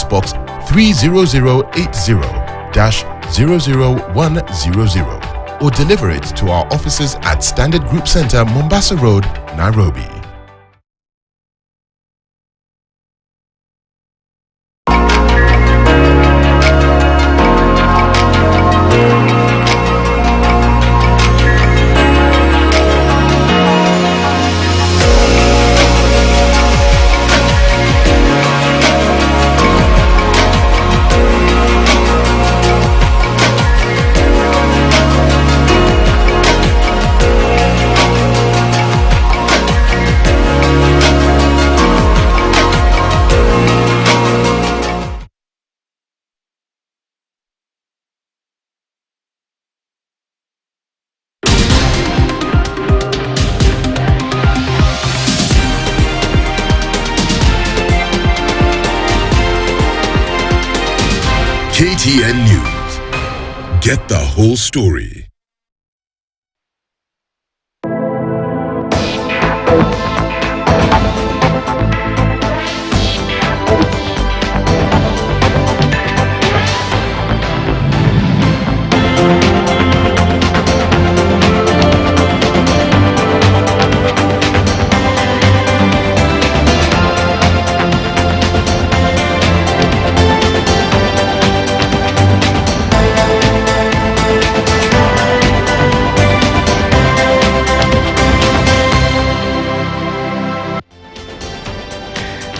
Postbox 30080-00100 or deliver it to our offices at Standard Group Center, Mombasa Road, Nairobi. KTN News. Get the whole story.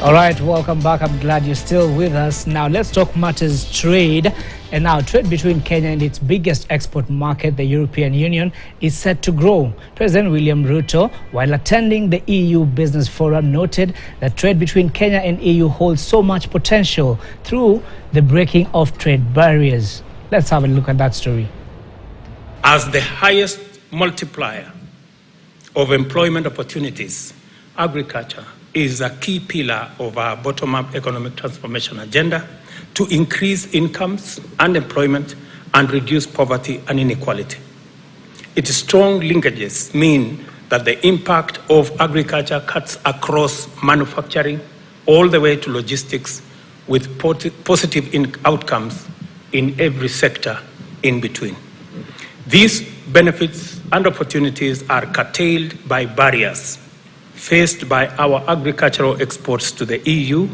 All right, welcome back. I'm glad you're still with us. Now let's talk matters trade. And now trade between Kenya and its biggest export market, the European Union, is set to grow. President William Ruto, while attending the EU Business Forum, noted that trade between Kenya and EU holds so much potential through the breaking of trade barriers. Let's have a look at that story. As the highest multiplier of employment opportunities, agriculture is a key pillar of our bottom-up economic transformation agenda to increase incomes and employment and reduce poverty and inequality. Its strong linkages mean that the impact of agriculture cuts across manufacturing all the way to logistics, with positive outcomes in every sector in between. These benefits and opportunities are curtailed by barriers faced by our agricultural exports to the EU.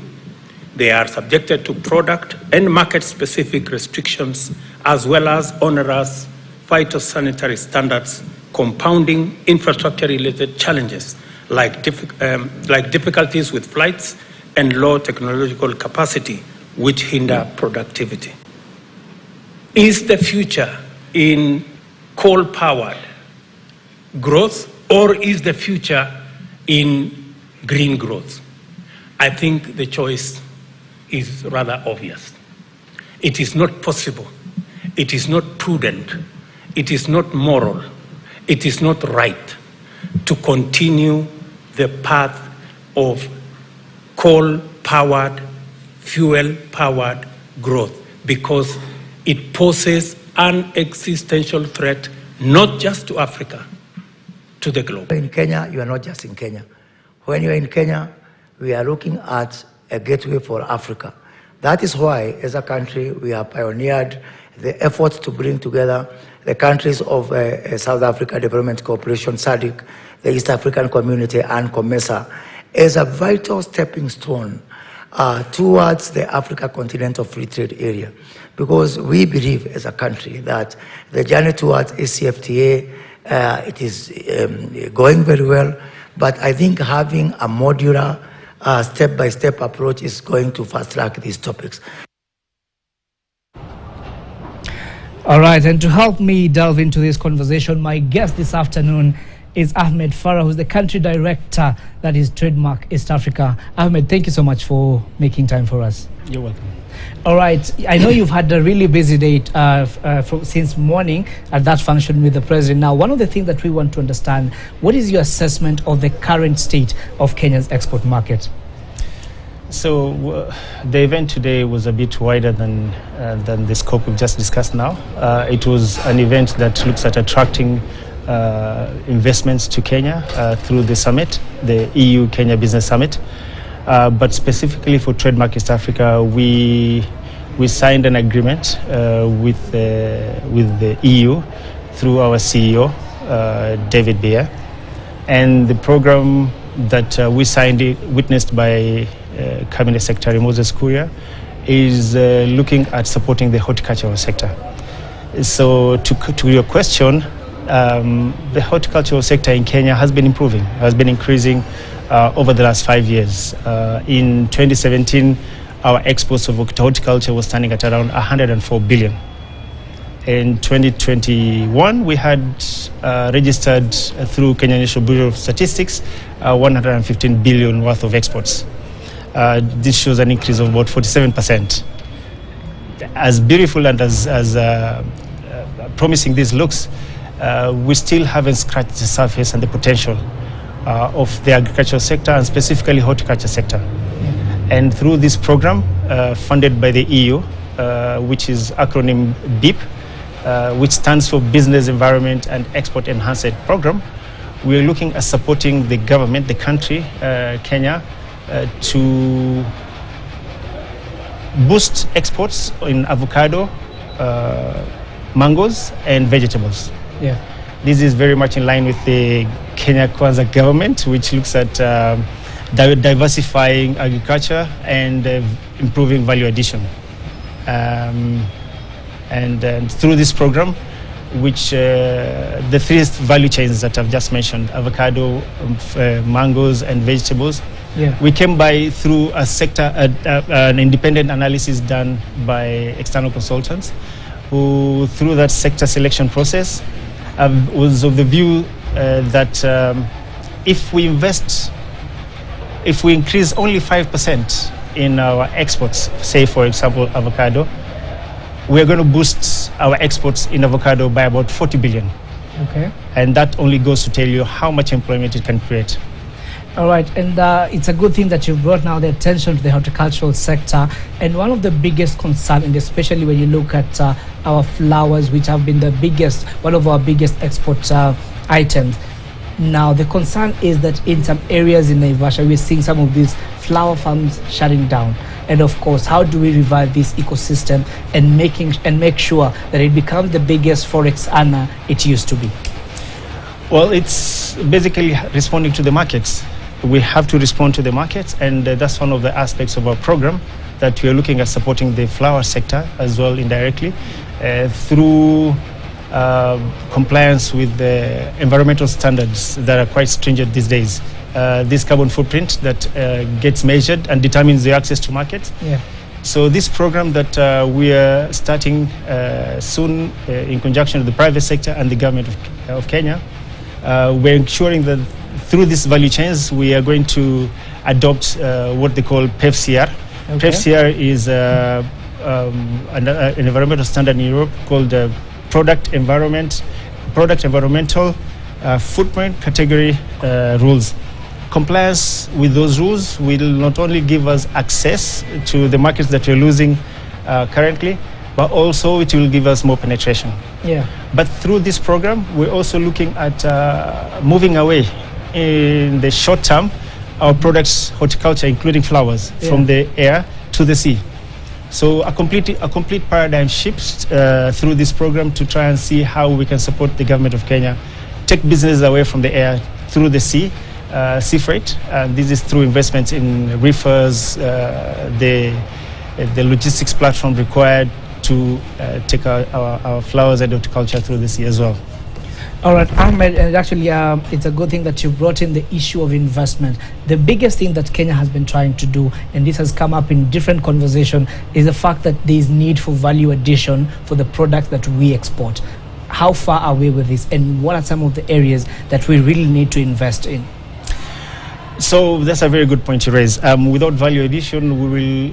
They are subjected to product and market-specific restrictions, as well as onerous phytosanitary standards, compounding infrastructure-related challenges like difficulties with flights and low technological capacity, which hinder productivity. Is the future in coal-powered growth, or is the future in green growth? I think the choice is rather obvious. It is not possible, it is not prudent, it is not moral, it is not right to continue the path of coal-powered, fuel-powered growth, because it poses an existential threat not just to Africa, to the globe. In Kenya, you are not just in Kenya. When you are in Kenya, we are looking at a gateway for Africa. That is why, as a country, we have pioneered the efforts to bring together the countries of South Africa Development Corporation, SADC, the East African Community, and COMESA, as a vital stepping stone towards the Africa Continental Free Trade Area. Because we believe, as a country, that the journey towards ACFTA, it is going very well, but I think having a modular, step-by-step approach is going to fast-track these topics. All right, and to help me delve into this conversation, my guest this afternoon is Ahmed Farah, who's the country director, that is Trademark East Africa. Ahmed, thank you so much for making time for us. You're welcome. All right, I know you've had a really busy day since morning at that function with the president. Now, one of the things that we want to understand, what is your assessment of the current state of Kenya's export market? So the event today was a bit wider than the scope we've just discussed now. It was an event that looks at attracting investments to Kenya through the summit, the EU-Kenya Business Summit. But specifically for Trademark East Africa, we signed an agreement with the EU through our CEO, David Beer. And the program that we signed, witnessed by Cabinet Secretary Moses Kuria, is looking at supporting the horticultural sector. So to your question, the horticultural sector in Kenya has been improving, has been increasing over the last 5 years. In 2017, our exports of horticulture was standing at around 104 billion. In 2021, we had registered through Kenya National Bureau of Statistics 115 billion worth of exports. This shows an increase of about 47%. As beautiful and as promising this looks, we still haven't scratched the surface and the potential of the agricultural sector and specifically horticulture sector. And through this program funded by the EU, which is acronym BIP, which stands for Business Environment and Export Enhancement Program, we are looking at supporting the government, the country, Kenya, to boost exports in avocado, mangoes, and vegetables. Yeah. This is very much in line with the Kenya Kwanza government, which looks at diversifying agriculture and improving value addition. And through this program, which the three value chains that I've just mentioned, avocado, mangoes, and vegetables, we came by through a sector, an independent analysis done by external consultants, who through that sector selection process was of the view that if we increase only 5% in our exports, say for example avocado, we are going to boost our exports in avocado by about 40 billion. Okay. And that only goes to tell you how much employment it can create. All right, and it's a good thing that you've brought now the attention to the horticultural sector. And one of the biggest concerns, and especially when you look at our flowers, which have been one of our biggest export items. Now, the concern is that in some areas in Naivasha, we're seeing some of these flower farms shutting down. And of course, how do we revive this ecosystem and make sure that it becomes the biggest forex earner it used to be? Well, it's basically responding to the markets. We have to respond to the markets, and that's one of the aspects of our program, that we are looking at supporting the flower sector as well indirectly through compliance with the environmental standards that are quite stringent these days. This carbon footprint that gets measured and determines the access to markets. Yeah. So this program that we are starting soon in conjunction with the private sector and the government of Kenya, we're ensuring that through these value chains, we are going to adopt what they call PEFCR. Okay. PEFCR is an environmental standard in Europe called Product Environmental Footprint Category Rules. Compliance with those rules will not only give us access to the markets that we're losing currently, but also it will give us more penetration. Yeah. But through this program, we're also looking at moving away in the short term our products, horticulture, including flowers, from the air to the sea. So a complete paradigm shift through this program to try and see how we can support the government of Kenya, take business away from the air through the sea, sea freight. This is through investments in reefers, the logistics platform required to take our flowers and horticulture through the sea as well. All right, Ahmed, and actually it's a good thing that you brought in the issue of investment. The biggest thing that Kenya has been trying to do, and this has come up in different conversation, is the fact that there is need for value addition for the products that we export. How far are we with this, and what are some of the areas that we really need to invest in? So that's a very good point you raise. Without value addition, we will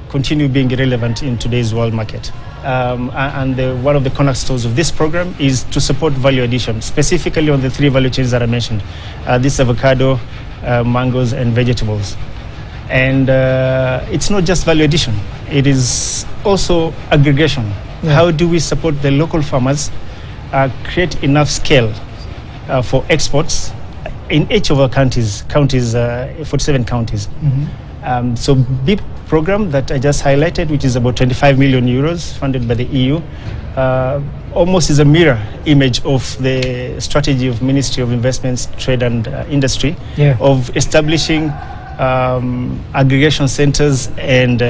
continue being irrelevant in today's world market. One of the cornerstones of this program is to support value addition, specifically on the three value chains that I mentioned, this avocado, mangoes, and vegetables. And it's not just value addition, it is also aggregation. Yeah. How do we support the local farmers, create enough scale for exports in each of our counties, 47 counties. Mm-hmm. So BIP program that I just highlighted, which is about 25 million euros funded by the EU, almost is a mirror image of the strategy of Ministry of Investments, Trade and Industry of establishing aggregation centers and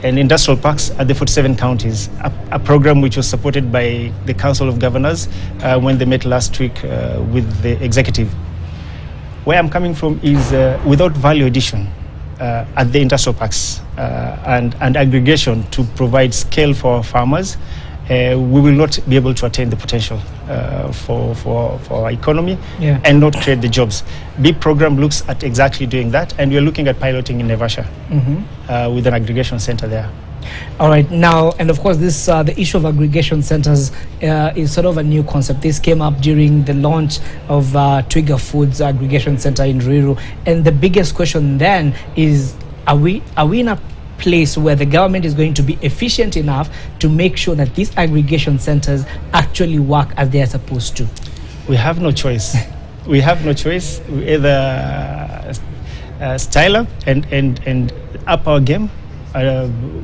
industrial parks at the 47 counties, a program which was supported by the Council of Governors when they met last week with the executive. Where I'm coming from is without value addition at the industrial parks and aggregation to provide scale for farmers, we will not be able to attain the potential for our economy and not create the jobs. BIP program looks at exactly doing that, and we are looking at piloting in Nevasha with an aggregation center there. All right, now, and of course, this the issue of aggregation centers is sort of a new concept. This came up during the launch of Twiga Foods Aggregation Center in Ruiru, and the biggest question then is: Are we in a place where the government is going to be efficient enough to make sure that these aggregation centers actually work as they are supposed to? We have no choice. We have no choice. We either style up and up our game.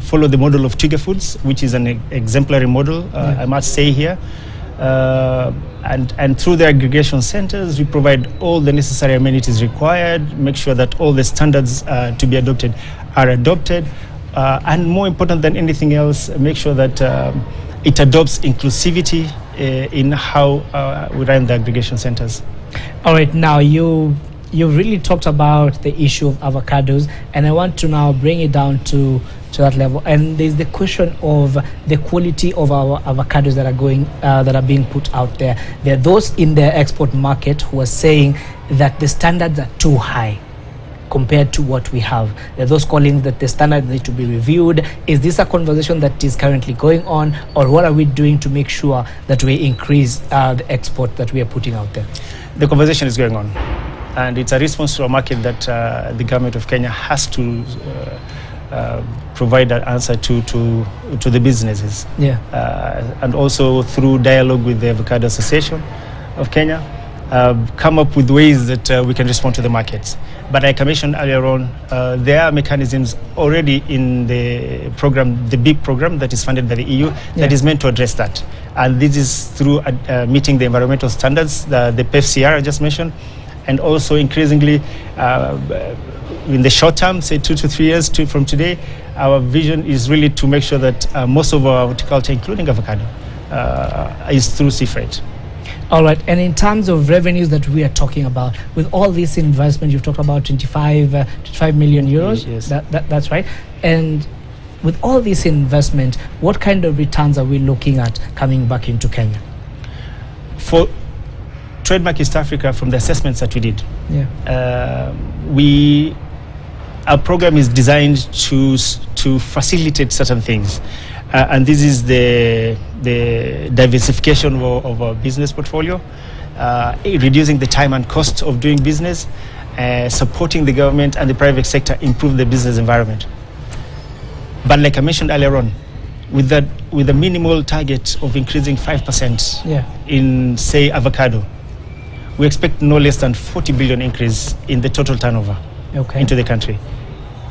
Follow the model of Twiga Foods, which is an exemplary model, I must say here. And through the aggregation centers, we provide all the necessary amenities required, make sure that all the standards to be adopted are adopted, and more important than anything else, make sure that it adopts inclusivity in how we run the aggregation centers. All right, now you really talked about the issue of avocados, and I want to now bring it down to that level. And there's the question of the quality of our avocados that are being put out there. There are those in the export market who are saying that the standards are too high compared to what we have. There are those calling that the standards need to be reviewed. Is this a conversation that is currently going on, or what are we doing to make sure that we increase the export that we are putting out there? The conversation is going on, and it's a response to a market that the government of Kenya has to provide an answer to the businesses. And also through dialogue with the Avocado Association of Kenya, come up with ways that we can respond to the markets. But like I mentioned earlier on, there are mechanisms already in the program, the BIP program that is funded by the EU, that is meant to address that. And this is through meeting the environmental standards, the PEFCR I just mentioned, and also increasingly in the short term, say 2 to 3 years from today, our vision is really to make sure that most of our horticulture, including avocado, is through sea freight. All right, and in terms of revenues that we are talking about, with all this investment, you've talked about 25 million euros. Yes. That's right. And with all this investment, what kind of returns are we looking at coming back into Kenya? For Trademark East Africa, from the assessments that we did, our program is designed to facilitate certain things, and this is the diversification of our business portfolio, reducing the time and cost of doing business, supporting the government and the private sector improve the business environment. But like I mentioned earlier on, with a minimal target of increasing 5% in, say, avocado, we expect no less than 40 billion increase in the total turnover into the country.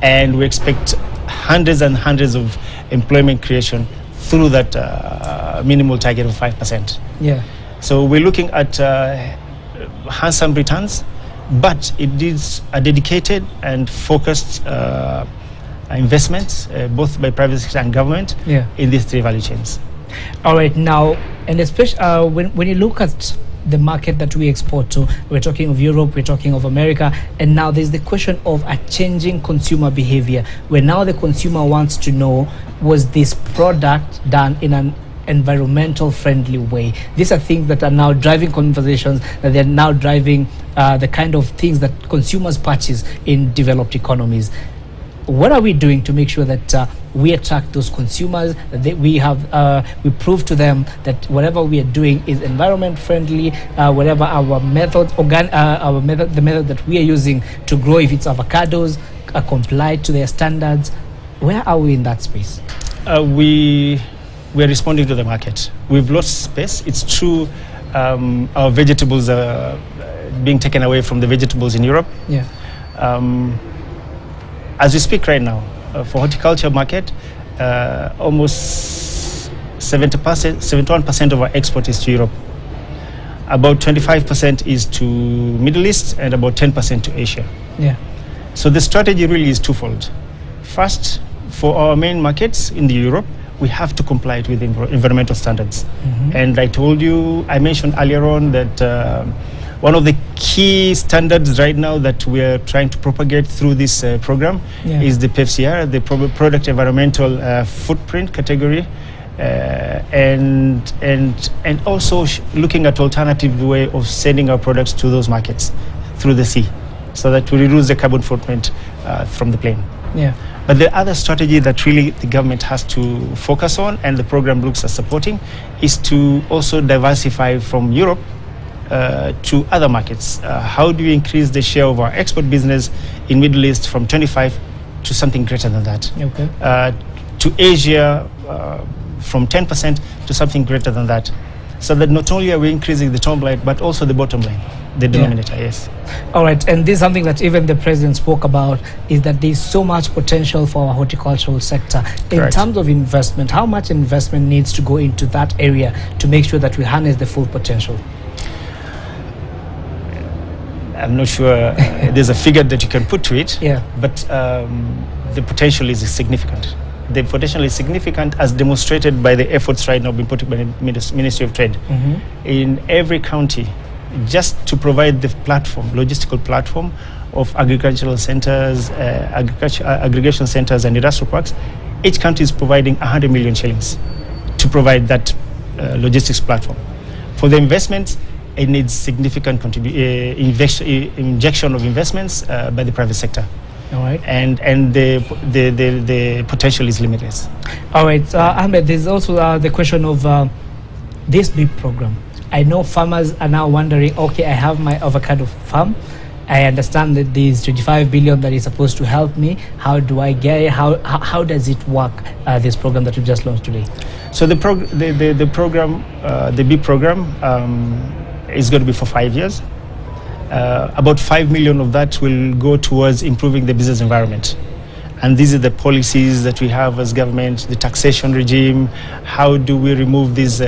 And we expect hundreds and hundreds of employment creation through that minimal target of 5%. So we're looking at handsome returns, but it is a dedicated and focused investments, both by private sector and government, in these three value chains. All right, now, and especially when you look at the market that we export to, we're talking of Europe, we're talking of America, and now there's the question of a changing consumer behavior, where now the consumer wants to know, was this product done in an environmental friendly way? These are things that are now driving conversations, that they're now driving the kind of things that consumers purchase in developed economies. What are we doing to make sure that we attract those consumers, that we prove to them that whatever we are doing is environment friendly, whatever our methods, the method that we are using to grow, if it's avocados, comply to their standards? Where are we in that space? We are responding to the market. We've lost space. It's true. Our vegetables are being taken away from the vegetables in Europe. As we speak right now, for horticulture market, almost 71% of our export is to Europe. About 25% is to Middle East and about 10% to Asia. Yeah. So the strategy really is twofold. First, for our main markets in the Europe, we have to comply with environmental standards. And I mentioned earlier on that one of the key standards right now that we are trying to propagate through this program is the PEFCR, the Product Environmental Footprint category, and also looking at alternative way of sending our products to those markets through the sea, so that we reduce the carbon footprint from the plane. Yeah. But the other strategy that really the government has to focus on, and the program looks at supporting, is to also diversify from Europe to other markets. How do we increase the share of our export business in Middle East from 25 to something greater than that? Okay. To Asia from 10% to something greater than that. So that not only are we increasing the top line, but also the bottom line, the denominator, yes. All right, and this is something that even the president spoke about, is that there's so much potential for our horticultural sector. In terms of investment, how much investment needs to go into that area to make sure that we harness the full potential? I'm not sure there's a figure that you can put to it, but the potential is significant. The potential is significant, as demonstrated by the efforts right now being put by the Ministry of Trade. In every county, just to provide the platform, logistical platform of agricultural centers, aggregation centers and industrial parks, each county is providing 100 million shillings to provide that logistics platform. For the investments, it needs significant injection of investments by the private sector. All right. And the potential is limitless. All right, Ahmed, there's also the question of this big program. I know farmers are now wondering, okay, I have my avocado farm. I understand that there's 25 billion that is supposed to help me. How do I get it? How does it work, this program that we've just launched today? So the program, the big program, is going to be for 5 years. About 5 million of that will go towards improving the business environment. And these are the policies that we have as government, the taxation regime. How do we remove these,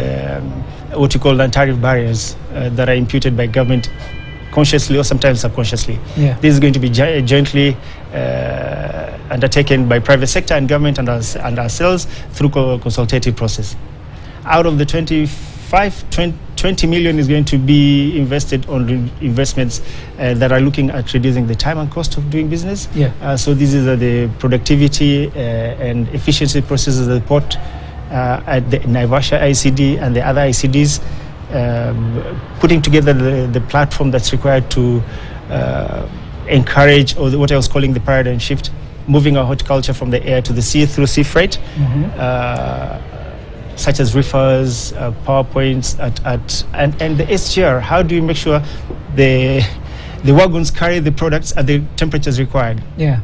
what you call non-tariff barriers that are imputed by government consciously or sometimes subconsciously? This is going to be jointly undertaken by private sector and government and ourselves through a consultative process. Out of the 20 million is going to be invested on investments that are looking at reducing the time and cost of doing business. So these are the productivity and efficiency processes at the port, at the Naivasha ICD and the other ICDs, putting together the platform that's required to encourage, or what I was calling the paradigm shift, moving our horticulture from the air to the sea through sea freight. Such as reefers, PowerPoints, and the SGR. How do you make sure the wagons carry the products at the temperatures required?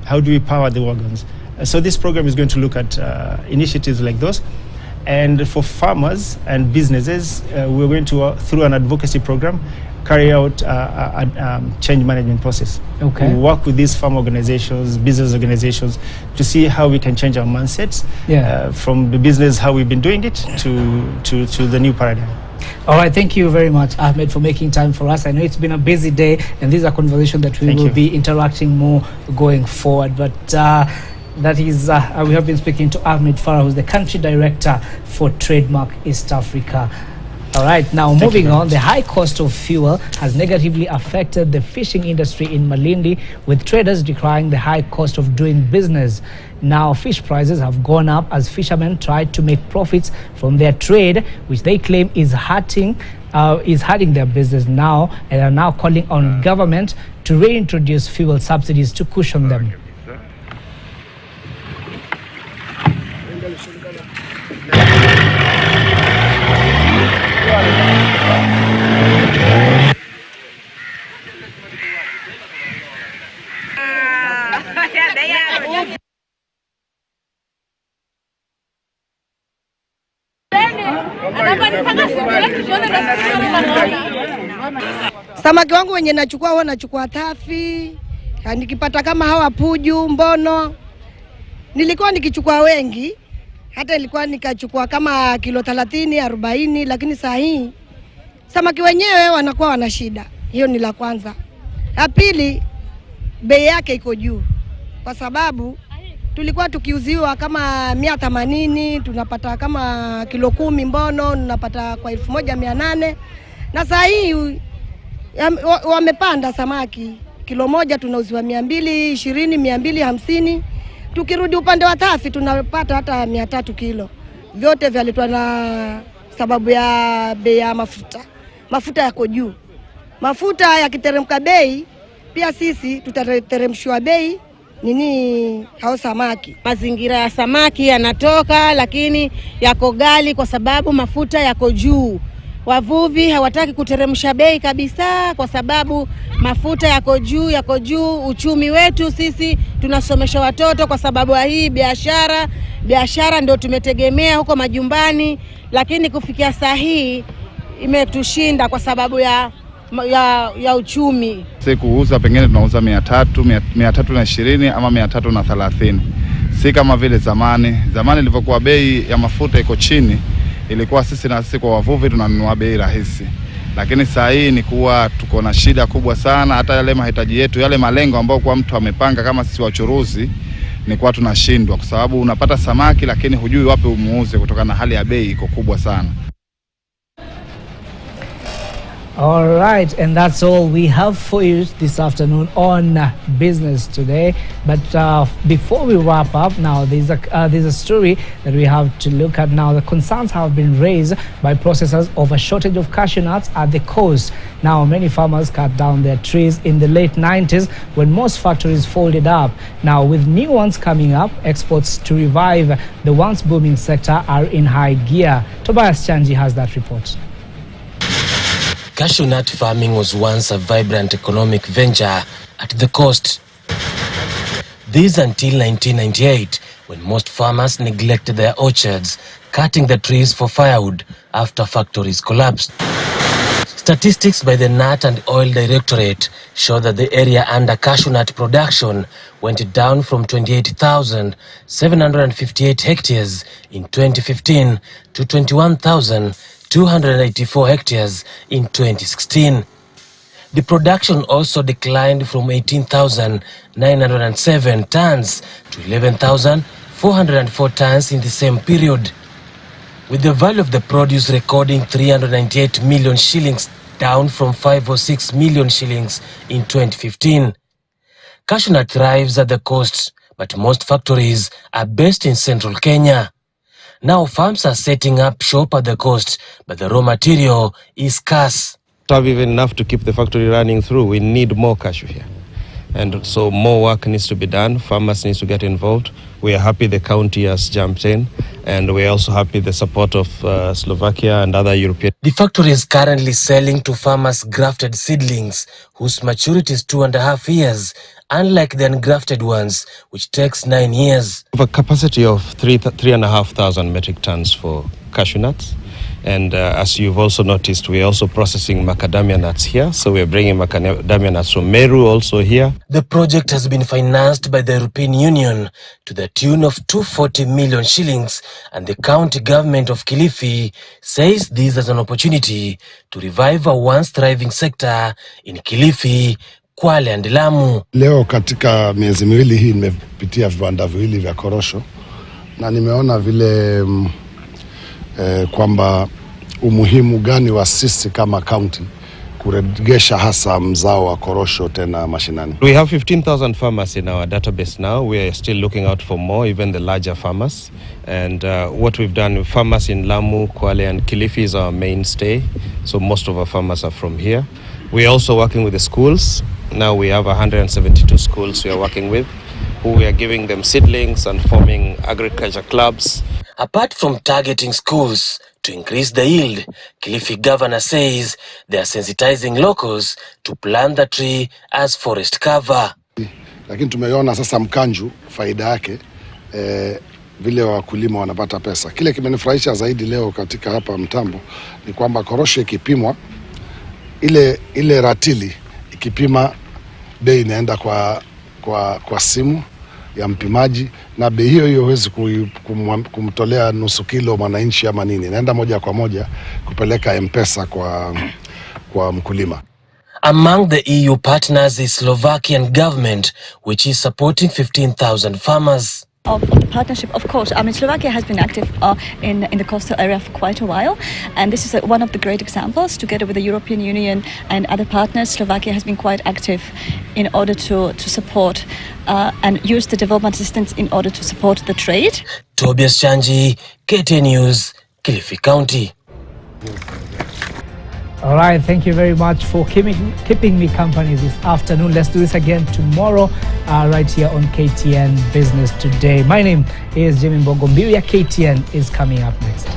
How do we power the wagons? So this program is going to look at initiatives like those. And for farmers and businesses, we're going to, through an advocacy program, carry out a change management process. We work with these farm organizations, business organizations, to see how we can change our mindsets from the business, how we've been doing it, to the new paradigm. All right, thank you very much, Ahmed, for making time for us. I know it's been a busy day, and this is a conversation that we will be interacting more going forward. But that is, we have been speaking to Ahmed Farah, who's the country director for Trademark East Africa. All right, now moving on, the high cost of fuel has negatively affected the fishing industry in Malindi, with traders decrying the high cost of doing business. Now, fish prices have gone up as fishermen try to make profits from their trade, which they claim is hurting their business now, and are now calling on government to reintroduce fuel subsidies to cushion them. Samaki wangu wenye nachukua tafi, Nikipata kama hawa puju, mbono, nilikuwa nikichukua wengi, hata ilikuwa nikachukua kama kilo 30, 40, lakini saa hii samaki wenyewe wanakuwa wana shida. Hiyo ni la kwanza. La pili, bei yake iko juu. Kwa sababu tulikuwa tukiuziwa kama 180, tunapata kama kilo 10 mbono, tunapata kwa 1800. Na saa hii wamepanda samaki. Kilo moja tunauziwa 220, 250. Tukirudi upande wa tafi tunapata hata 300 kilo. Vyote vyaletwa na sababu ya bei ya mafuta. Mafuta yako juu. Mafuta yakiteremka bei, pia sisi tutateremshwa bei hao samaki. Mazingira ya samaki yanatoka, lakini yako ghali kwa sababu mafuta yako juu. Wavuvi hawataki kuteremsha bei kabisa kwa sababu mafuta yako juu. Uchumi wetu sisi tunasomesha watoto kwa sababu ya hii biashara ndio tumetegemea huko majumbani, lakini kufikia saa hii imetushinda kwa sababu ya uchumi. Sisi kuuza pengine tunauza 320 ama 330. Si kama vile zamani. Zamani ilivyokuwa bei ya mafuta iko chini, ilikuwa sisi kwa wavuvi tunanunua bei rahisi. Lakini saa hii ni kuwa tuko na shida kubwa sana, hata yale mahitaji yetu, yale malengo ambayo kwa mtu amepanga kama sisi wachuruzi, ni kuwa tunashindwa kwa sababu unapata samaki lakini hujui wapi umuuze kutokana na hali ya bei iko kubwa sana. All right, and that's all we have for you this afternoon on Business Today. But before we wrap up, now there's a story that we have to look at now. The concerns have been raised by processors of a shortage of cashew nuts at the coast. Now, many farmers cut down their trees in the late 90s when most factories folded up. Now, with new ones coming up, exports to revive the once booming sector are in high gear. Tobias Chanji has that report. Cashew nut farming was once a vibrant economic venture at the coast. This until 1998, when most farmers neglected their orchards, cutting the trees for firewood after factories collapsed. Statistics by the Nut and Oil Directorate show that the area under cashew nut production went down from 28,758 hectares in 2015 to 21,284 hectares in 2016. The production also declined from 18,907 tons to 11,404 tons in the same period, with the value of the produce recording 398 million shillings, down from 506 million shillings in 2015. Cashew nut thrives at the coast, but most factories are based in central Kenya. Now farms are setting up shop at the coast, but the raw material is scarce. To have even enough to keep the factory running through, we need more cashew here. And so more work needs to be done. Farmers need to get involved. We are happy the county has jumped in, and we are also happy the support of Slovakia and other European. The factory is currently selling to farmers grafted seedlings whose maturity is 2.5 years, unlike the ungrafted ones, which takes 9 years. We have a capacity of 3,500 metric tons for cashew nuts. And as you've also noticed, we're also processing macadamia nuts here. So we're bringing macadamia nuts from Meru also here. The project has been financed by the European Union to the tune of 240 million shillings, and the county government of Kilifi says this is an opportunity to revive a once thriving sector in Kilifi, Kwale and Lamu. Leo katika miezi miwili hii nimepitia viwanda viwili vya korosho na nimeona vile kwamba umuhimu gani wa sisi kama county kuregesha hasa mzao wa korosho tena mashinani. We have 15,000 farmers in our database now. We are still looking out for more, even the larger farmers. And what we've done, farmers in Lamu, Kwale and Kilifi is our mainstay. So most of our farmers are from here. We are also working with the schools. Now we have 172 schools we are working with, who we are giving them seedlings and forming agriculture clubs. Apart from targeting schools to increase the yield, Kilifi governor says they are sensitizing locals to plant the tree as forest cover. Lakini tumeona sasa mkanju faida yake, vile wakulima wanapata pesa. Kile kimenifurahisha zaidi leo katika hapa mtambo ni kwamba korosho ikipimwa, ile ratili ikipima bei inaenda kwa kwa simu ya mpimaji, na bei hiyo huwezi kumtolea nusu kilo mwananchi ama nini, naenda moja kwa moja kupeleka M-Pesa kwa mkulima. Among the EU partners is Slovakian government, which is supporting 15,000 farmers. Of the partnership, of course, I mean, Slovakia has been active in the coastal area for quite a while, and this is one of the great examples. Together with the European Union and other partners, Slovakia has been quite active in order to support and use the development assistance in order to support the trade. Tobias Chanji, KTN News, Kilifi County. All right, thank you very much for keeping me company this afternoon. Let's do this again tomorrow, right here on KTN Business Today. My name is Jimmy Mbogombiria. KTN is coming up next.